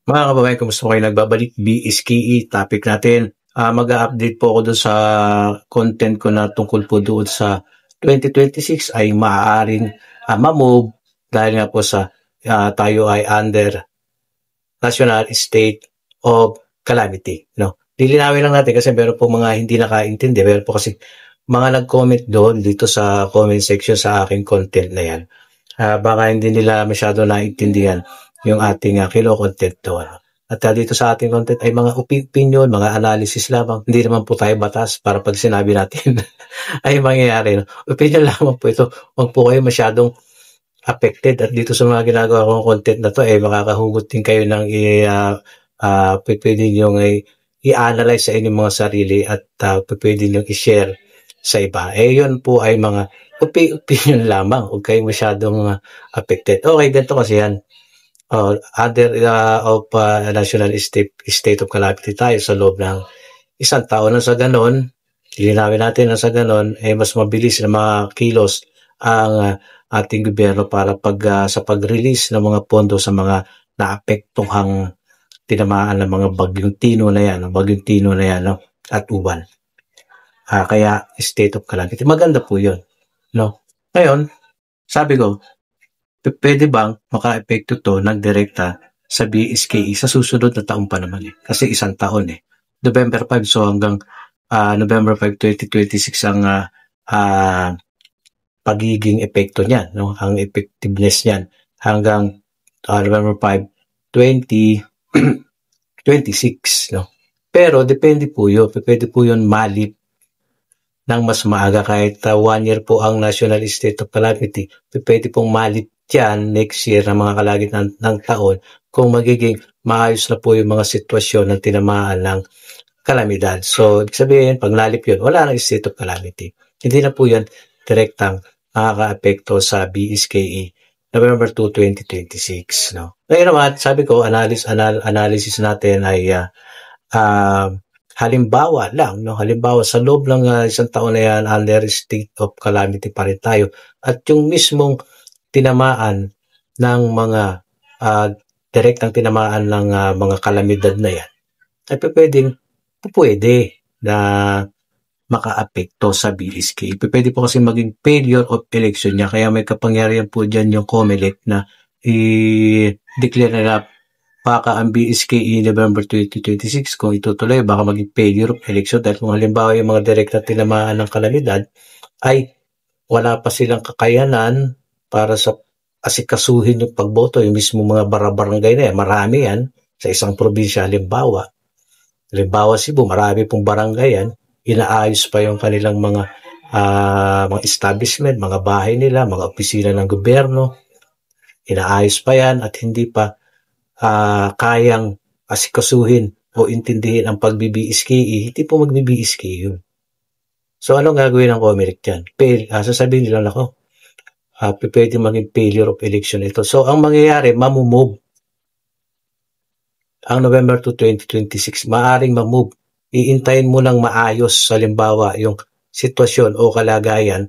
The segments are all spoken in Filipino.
Mga kababayan, kumusta po kayo? Nagbabalik BSKE topic natin. Mag-a-update po ako doon sa content ko na tungkol po doon sa 2026 ay maaaring ma-move dahil nga po sa tayo ay under national state of calamity. No? Lilinawin lang natin kasi meron po mga hindi nakaintindi. Meron po kasi mga nag-comment doon dito sa comment section sa aking content na yan. Baka hindi nila masyado naintindihan yung ating kino-content doon. At dito sa ating content ay mga opinion, mga analysis lamang. Hindi naman po tayo batas para pag sinabi natin ay mangyayari. No? Opinion lamang po ito. Huwag po kayo masyadong affected. At dito sa mga ginagawa kong content na to, makakahugot din kayo ng pwede nyo i-analyze sa inyong mga sarili at pwede nyo i-share sa iba. Yun po ay mga opinion lamang. Huwag kayong masyadong affected. Okay, ganito kasi yan. Under of national state of calamity tayo sa loob ng isang taon. Na sa ganon, lilinawin natin na sa ganon, mas mabilis na mga kilos ang ating gobyerno para sa pag-release ng mga pondo sa mga naapektuhang tinamaan ng mga bagyong Tino na yan, no? At Uwan. Kaya state of calamity. Maganda po yun. No? Ngayon, sabi ko, pwede bang maka-epekto to ng direkta sa BSKE sa susunod na taong pa naman Kasi isang taon November 5, so hanggang November 5, 2026 ang pagiging epekto niyan, no? Ang effectiveness niyan hanggang November 5, 2026, no? Pero depende po yun. Pwede po yun malip ng mas maaga kahit 1 year po ang national state of calamity. Pwede pong malip dyan next year ng mga kalagitnaan ng taon kung magiging maayos na po yung mga sitwasyon ng tinamaan ng kalamidad. So, ibig sabihin, pag nalip yun, wala nang state of calamity. Hindi na po yan direktang makaka-apekto sa BSKE November 2, 2026. No? Ngayon naman, sabi ko, analysis natin ay halimbawa lang, no? Halimbawa, sa loob ng isang taon na yan, under state of calamity pa rin tayo. At yung mismong tinamaan ng mga direktang tinamaan ng mga kalamidad na yan, ay pwede na maka-apekto sa BSK. Pwede po kasi maging failure of election niya. Kaya may kapangyarihan po dyan yung COMELEC na i-declare nila baka ang BSKE November 2026 kung itutuloy, baka maging failure of election. Dahil kung halimbawa yung mga direkta tinamaan ng kalamidad ay wala pa silang kakayanan para sa asikasuhin yung pagboto. Yung mismo mga barangay na yan, marami yan sa isang probinsya. Halimbawa Cebu, marami pong barangay yan. Inaayos pa yung kanilang mga establishment, mga bahay nila, mga opisina ng gobyerno. Inaayos pa yan at hindi pa kayang asikasuhin o intindihin ang pag-BBSKE. Hindi po mag-BBSKE yun. So, anong gagawin ng COMELEC dyan? Sasabihin nila ako, pwede maging failure of election ito. So, ang mangyayari, mamumove. Ang November 2, 2026, maaring mamove. Iintayin mo ng maayos, halimbawa, yung sitwasyon o kalagayan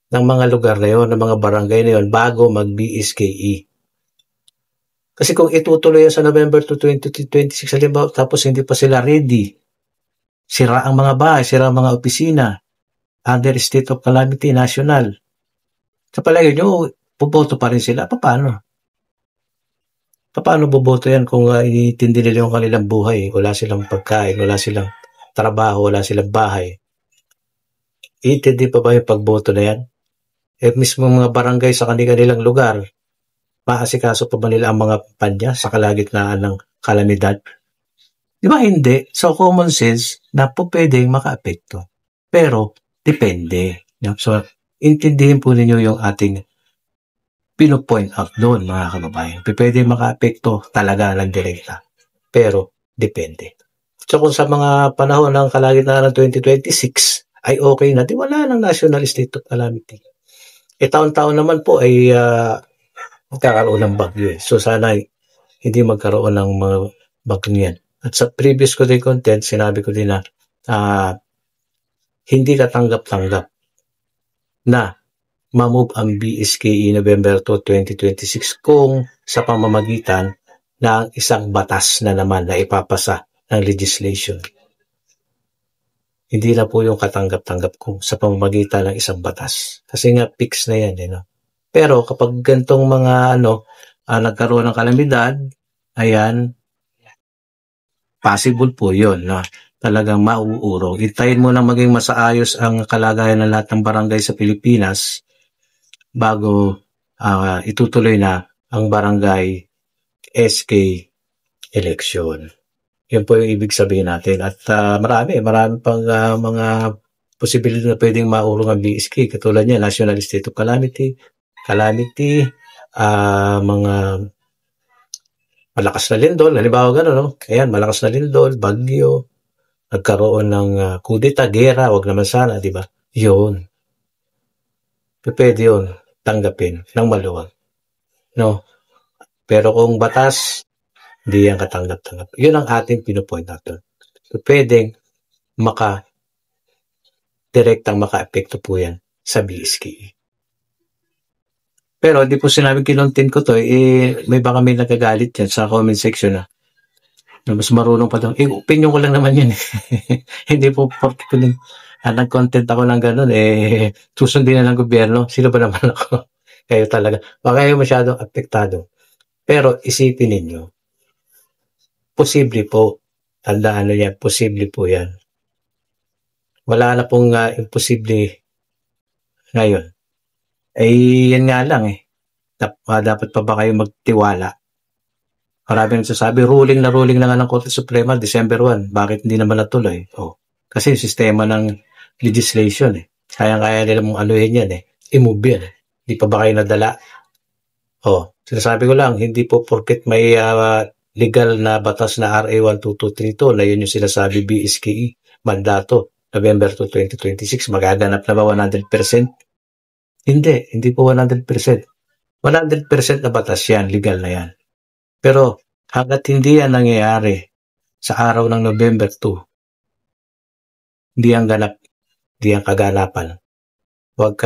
ng mga lugar na yun, ng mga barangay na yun, bago mag-BSKE. Kasi kung itutuloy yan sa November 2, 2026, halimbawa, tapos hindi pa sila ready, sira ang mga bahay, sira ang mga opisina, under state of calamity national. Sa palagay nyo, boboto pa rin sila. Paano? Paano boboto yan kung inintindi nila yung kanilang buhay? Wala silang pagkain, wala silang trabaho, wala silang bahay. Iintindi pa ba yung pagboto na yan? Mismo mga barangay sa kanilang lugar, maasikaso pa ba nila ang mga panya sa kalagitnaan ng kalamidad? Di ba hindi? So, common sense na po pwedeng maka-apekto. Pero, depende. So, intindihin po ninyo yung ating pino-point out doon, mga kababayan. Pwede maka-apekto talaga ng direkta. Pero, depende. So, kung sa mga panahon ng kalagitnaan ng 2026 ay okay na, di wala ng national state of calamity. Taon-taon naman po ay magkakaroon ng bagyo. So, sana hindi magkaroon ng mga bagyo yan. At sa previous ko din content, sinabi ko din na hindi katanggap-tanggap na ma-move ang BSKE November 2, 2026 kung sa pamamagitan ng isang batas na naman na ipapasa ng legislation. Hindi na po yung katanggap-tanggap ko sa pamamagitan ng isang batas. Kasi nga, fix na yan. No? Pero kapag gantong mga nagkaroon ng kalamidad, ayan, possible po yun na talagang mauurong. Hintayin mo na maging masaayos ang kalagayan ng lahat ng barangay sa Pilipinas bago itutuloy na ang barangay SK election. Yun po yung ibig sabihin natin. At marami pang mga posibilidad na pwedeng maurong ang BSK. Katulad niya, National State of Calamity, mga malakas na lindol. Halimbawa gano'n, no? Ayan, malakas na lindol, bagyo, nagkaroon ng kudeta, gera, wag naman sana, di ba? Yun. Pwede yun, tanggapin ng maluwag. No? Pero kung batas, hindi yan katanggap-tanggap. Yun ang ating pinupoint natin. So, pwedeng direktang maka-epekto po yan sa BSK. Pero di po sinabing kinontent ko to, may baka may nagagalit yan sa comment section na mas marunong pa daw. Opinion ko lang naman yun. Hindi po porque nag-content ako ng ganun, susundin na ng gobyerno. Sino ba naman ako? Kayo talaga. Baka kayo masyadong apektado. Pero isipin ninyo, posible po. Tandaan nyo yan, posible po yan. Wala na pong imposible ngayon. Yan nga lang dapat pa ba kayo magtiwala? Marami nagsasabi, ruling na nga ng Korte Suprema, December 1. Bakit hindi naman natuloy? Kasi yung sistema ng legislation Kaya nila mong anuhin yan I-move yan Hindi pa ba kayo nadala? Sinasabi ko lang, hindi po porket may legal na batas na RA 12232 na yun yung sinasabi BSKE, mandato, November 2, 2026, magaganap na ba 100%? Hindi po 100%. 100% na batas yan, legal na yan. Pero hanggat hindi yan nangyayari sa araw ng November 2, hindi yan ganap, hindi yan kaganapan. Huwag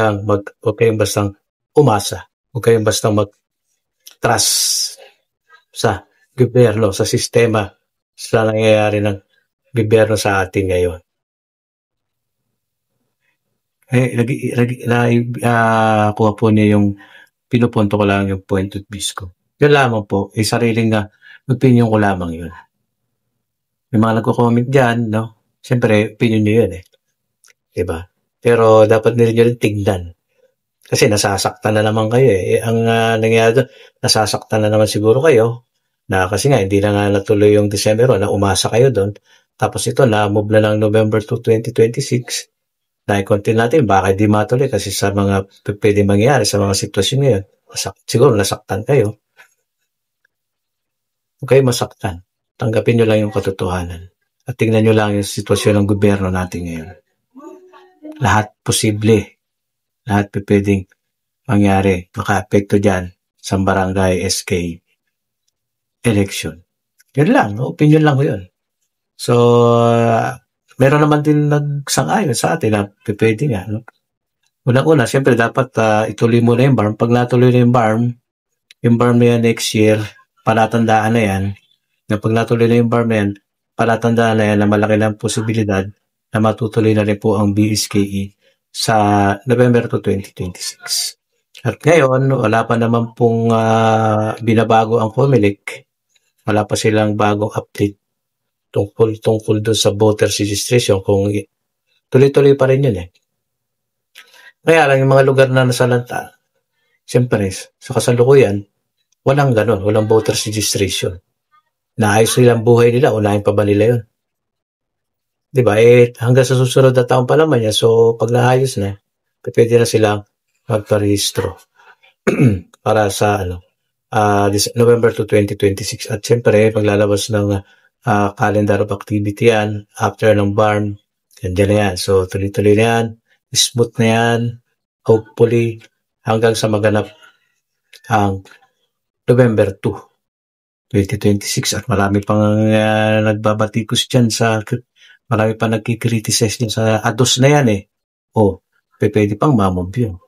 kayong bastang umasa. Huwag kayong bastang mag-trust sa gobyerno, sa sistema, sa nangyayari ng gobyerno sa atin ngayon. Kuha po niya yung pinupunto ko lang yung point of view ko. Yun lamang po, sariling opinion ko lamang yun. May mga nagko-comment dyan, no? Siyempre, opinion nyo yun Diba? Pero dapat nila nyo rin tignan. Kasi nasasaktan na naman kayo Ang nangyayari doon, nasasaktan na naman siguro kayo na kasi nga hindi na nga natuloy yung December 1 na umasa kayo doon. Tapos ito na-move na ng November 2, 2026. Na-continue natin, bakit di matuloy kasi sa mga pwede mangyari sa mga sitwasyon ngayon. Siguro nasaktan kayo. Huwag kayo masaktan. Tanggapin nyo lang yung katotohanan. At tingnan nyo lang yung sitwasyon ng gobyerno natin ngayon. Lahat posible. Lahat pwedeng mangyari. Maka-apekto dyan sa barangay SK election. Yun lang. Opinion lang ko yun. So, meron naman din nagsang-ayon sa atin na pwede nga. No? Unang-una, siyempre dapat ituloy mo na yung BARM. Pag natuloy na yung BARM na yan next year, palatandaan na yan. Na pag natuloy na yung BARM na yan, palatandaan na yan na malaki ng posibilidad na matutuloy na rin po ang BSKE sa November 2, 2026. At ngayon, wala pa naman pong binabago ang COMELEC. Wala pa silang bagong update tungkol doon sa voters registration kung tuloy-tuloy pa rin yun Kaya lang yung mga lugar na nasalanta, siyempre, sa kasalukuyan, walang ganon, walang voters registration. Naayos nilang buhay nila, unahin pa ba nila yun? Diba? Hanggang sa susunod na taon pa naman yan, so pag naayos na, pwede na silang magparehistro para sa November 2, 2026. At siyempre, maglalabas ng calendar of activity yan after ng BARM. Yan na yan. So, tuloy-tuloy na yan. Smooth na yan. Hopefully, hanggang sa maganap ang November 2, 2026. At marami pang nagbabatikos dyan marami pa nagkikriticize din sa ADOS na yan pwede pang mamove yun.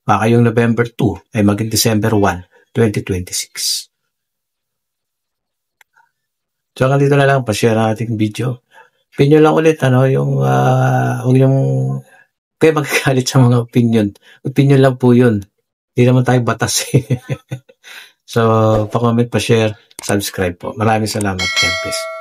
Baka yung November 2 ay maging December 1, 2026. So hanggang dito na lang, pa-share ang ating video. Opinion lang ulit, yung huwag yung kayo magagalit sa mga opinion. Opinion lang po yun. Hindi naman tayo batas eh. So, pa-comment, pa-share, subscribe po. Maraming salamat. God bless.